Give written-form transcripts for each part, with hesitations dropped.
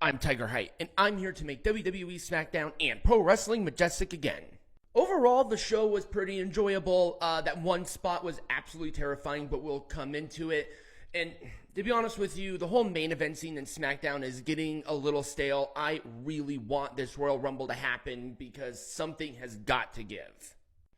I'm Tiger Height, and I'm here to make WWE Smackdown and Pro Wrestling majestic again. Overall, the show was pretty enjoyable. That one spot was absolutely terrifying, but we'll come into it. And to be honest with you, the whole main event scene in SmackDown is getting a little stale. I really want this Royal Rumble to happen because something has got to give.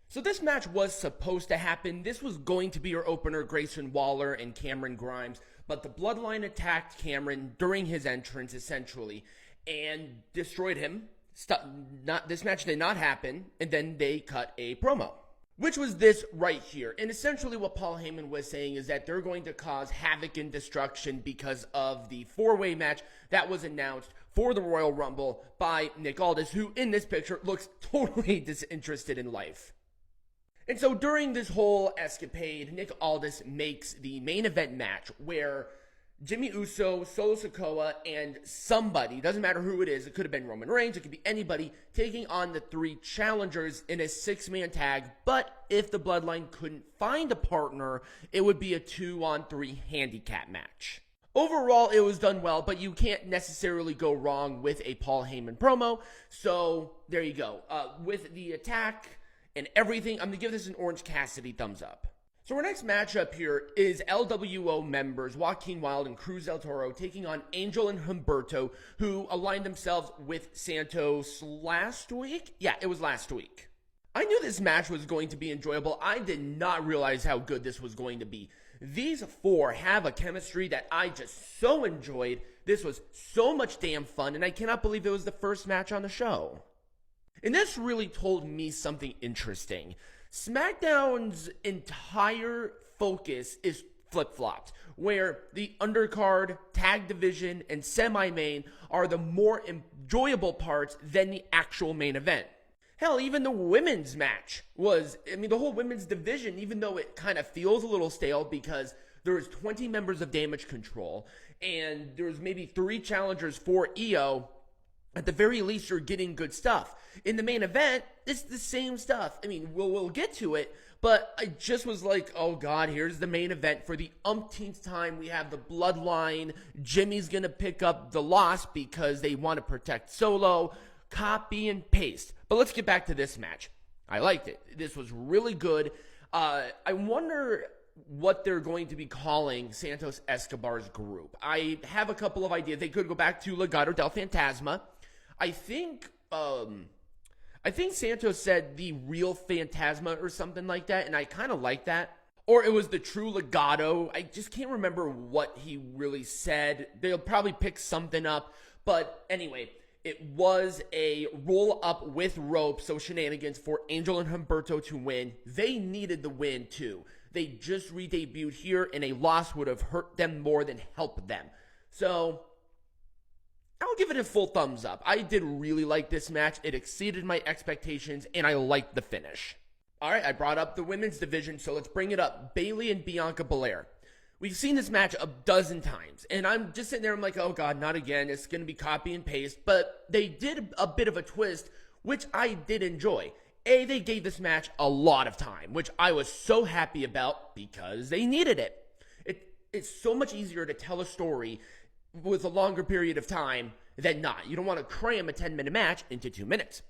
So this match was supposed to happen. This was going to be our opener, Grayson Waller and Cameron Grimes, but the Bloodline attacked Cameron during his entrance, essentially, and destroyed him. This match did not happen, and then they cut a promo, which was this right here. And essentially what Paul Heyman was saying is that they're going to cause havoc and destruction because of the four-way match that was announced for the Royal Rumble by Nick Aldis, who in this picture looks totally disinterested in life. And so during this whole escapade, Nick Aldis makes the main event match where Jimmy Uso, Solo Sikoa, and somebody, doesn't matter who it is, it could have been Roman Reigns, it could be anybody, taking on the three challengers in a six-man tag. But if the Bloodline couldn't find a partner, it would be a 2-on-3 handicap match. Overall, it was done well, but you can't necessarily go wrong with a Paul Heyman promo. So there you go. With the attack and everything, I'm going to give this an Orange Cassidy thumbs up. So our next matchup here is LWO members Joaquin, Wilde, and Cruz del Toro taking on Angel and Humberto, who aligned themselves with Santos last week? Yeah, it was last week. I knew this match was going to be enjoyable. I did not realize how good this was going to be. These four have a chemistry that I just so enjoyed. This was so much damn fun, and I cannot believe it was the first match on the show. And this really told me something interesting. SmackDown's entire focus is flip-flopped, where the undercard, tag division, and semi-main are the more enjoyable parts than the actual main event. Hell, even the women's match the whole women's division, even though it kind of feels a little stale because there's 20 members of Damage Control, and there's maybe 3 challengers for EO, at the very least, you're getting good stuff. In the main event, it's the same stuff. I mean, we'll get to it, but I just was like, oh God, here's the main event. For the umpteenth time, we have the Bloodline. Jimmy's going to pick up the loss because they want to protect Solo. Copy and paste. But let's get back to this match. I liked it. This was really good. I wonder what they're going to be calling Santos Escobar's group. I have a couple of ideas. They could go back to Legado del Fantasma. I think Santos said the real Phantasma or something like that, and I kind of like that. Or it was the true Legado. I just can't remember what he really said. They'll probably pick something up. But anyway, it was a roll-up with rope, so shenanigans for Angel and Humberto to win. They needed the win, too. They just re-debuted here, and a loss would have hurt them more than helped them. So I'll give it a full thumbs up. I did really like this match. It exceeded my expectations, and I liked the finish. All right, I brought up the women's division, so let's bring it up. Bayley and Bianca Belair. We've seen this match a dozen times, and I'm just sitting there, I'm like, oh God, not again. It's going to be copy and paste. But they did a bit of a twist, which I did enjoy. They gave this match a lot of time, which I was so happy about because they needed it. It's so much easier to tell a story with a longer period of time than not. You don't want to cram a 10-minute match into 2 minutes.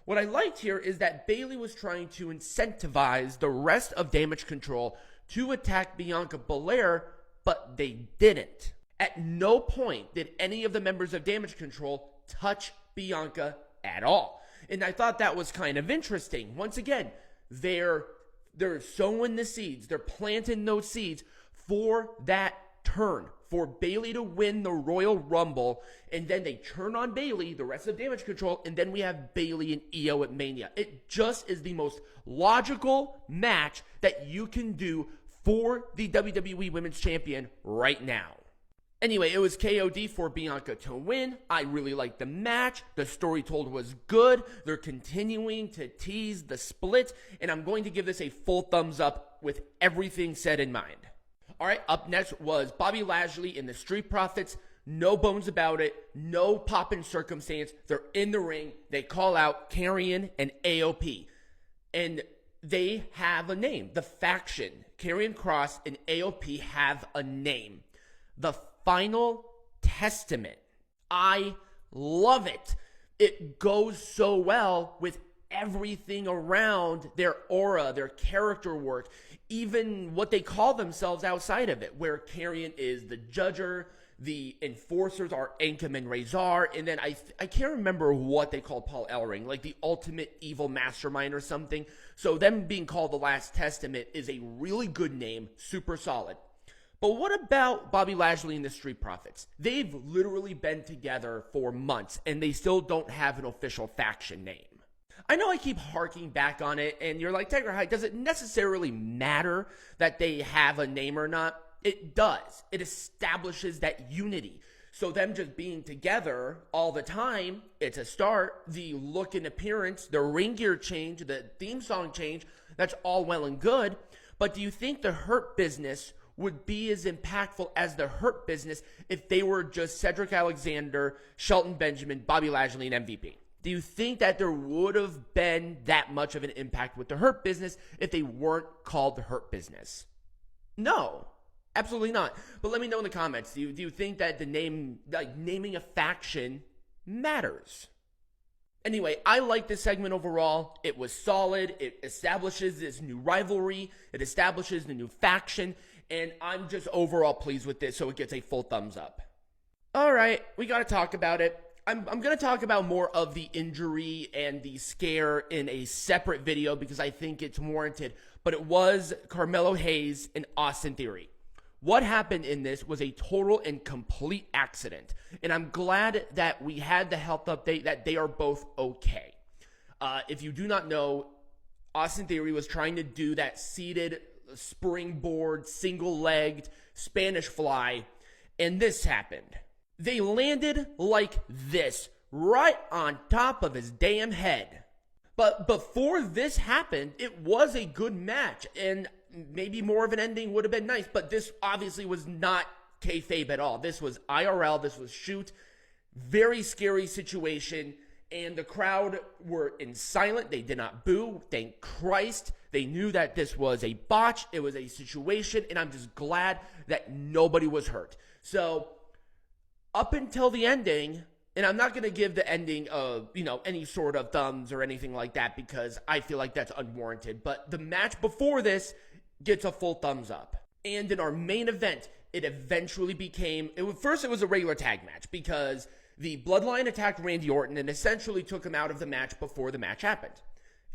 What I liked here is that Bayley was trying to incentivize the rest of Damage Control to attack Bianca Belair, but they didn't. At no point did any of the members of Damage Control touch Bianca at all. And I thought that was kind of interesting. Once again, they're sowing the seeds. They're planting those seeds for that turn, for Bayley to win the Royal Rumble, and then they turn on Bayley, the rest of Damage Control, and then we have Bayley and EO at Mania. It just is the most logical match that you can do for the WWE Women's Champion right now. Anyway, it was KOD for Bianca to win. I really liked the match. The story told was good. They're continuing to tease the split, and I'm going to give this a full thumbs up with everything said in mind. All right, up next was Bobby Lashley and the Street Profits. No bones about it. No pop in circumstance. They're in the ring. They call out Karrion and AOP. And they have a name. The faction, Karrion Kross and AOP, have a name. The Final Testament. I love it. It goes so well with everything around their aura, their character work, even what they call themselves outside of it, where Karrion is the judger, the enforcers are Ankam and Razor, and then I can't remember what they called Paul Ellering, like the ultimate evil mastermind or something. So them being called the Last Testament is a really good name, super solid. But what about Bobby Lashley and the Street Profits? They've literally been together for months, and they still don't have an official faction name. I know I keep harking back on it, and you're like, Tiger High, does it necessarily matter that they have a name or not? It does. It establishes that unity. So them just being together all the time, it's a start. The look and appearance, the ring gear change, the theme song change, that's all well and good. But do you think the Hurt Business would be as impactful as the Hurt Business if they were just Cedric Alexander, Shelton Benjamin, Bobby Lashley, and MVP? Do you think that there would have been that much of an impact with the Hurt Business if they weren't called the Hurt Business? No, absolutely not. But let me know in the comments. Do you think that the name, like naming a faction, matters? Anyway, I like this segment overall. It was solid. It establishes this new rivalry. It establishes the new faction. And I'm just overall pleased with this, so it gets a full thumbs up. All right, we got to talk about it. I'm going to talk about more of the injury and the scare in a separate video because I think it's warranted. But it was Carmelo Hayes and Austin Theory. What happened in this was a total and complete accident. And I'm glad that we had the health update that they are both okay. If you do not know, Austin Theory was trying to do that seated springboard, single-legged Spanish fly, and this happened. They landed like this, right on top of his damn head. But before this happened, it was a good match, and maybe more of an ending would have been nice, but this obviously was not kayfabe at all. This was IRL, this was shoot, very scary situation, and the crowd were in silent. They did not boo, thank Christ. They knew that this was a botch, it was a situation, and I'm just glad that nobody was hurt. So, up until the ending, and I'm not going to give the ending any sort of thumbs or anything like that because I feel like that's unwarranted. But the match before this gets a full thumbs up. And in our main event, it eventually became, first it was a regular tag match because the Bloodline attacked Randy Orton and essentially took him out of the match before the match happened.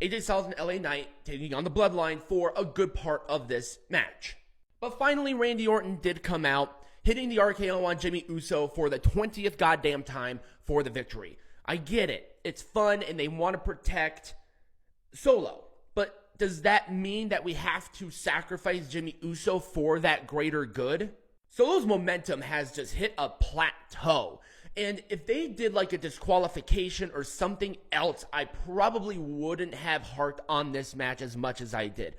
AJ Styles and LA Knight taking on the Bloodline for a good part of this match. But finally, Randy Orton did come out, hitting the RKO on Jimmy Uso for the 20th goddamn time for the victory. I get it. It's fun and they want to protect Solo. But does that mean that we have to sacrifice Jimmy Uso for that greater good? Solo's momentum has just hit a plateau. And if they did like a disqualification or something else, I probably wouldn't have harped on this match as much as I did.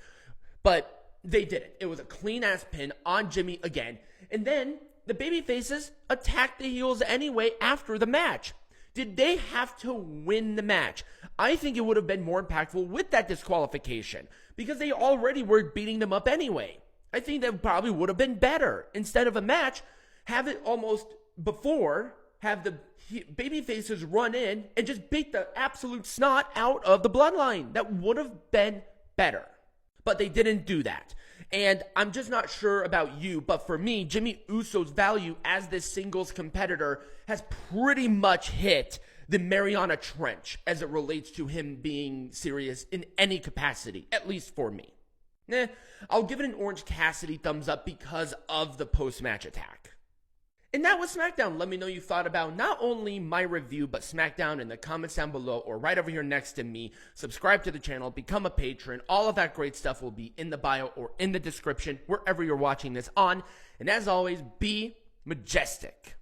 But they didn't. It was a clean-ass pin on Jimmy again. And then the babyfaces attacked the heels anyway after the match. Did they have to win the match? I think it would have been more impactful with that disqualification because they already were beating them up anyway. I think that probably would have been better. Instead of a match, have it almost before, have the babyfaces run in and just beat the absolute snot out of the Bloodline. That would have been better. But they didn't do that. And I'm just not sure about you, but for me, Jimmy Uso's value as this singles competitor has pretty much hit the Mariana Trench as it relates to him being serious in any capacity, at least for me. I'll give it an Orange Cassidy thumbs up because of the post-match attack. And that was SmackDown. Let me know you thought about not only my review, but SmackDown in the comments down below or right over here next to me. Subscribe to the channel, become a patron. All of that great stuff will be in the bio or in the description, wherever you're watching this on. And as always, be majestic.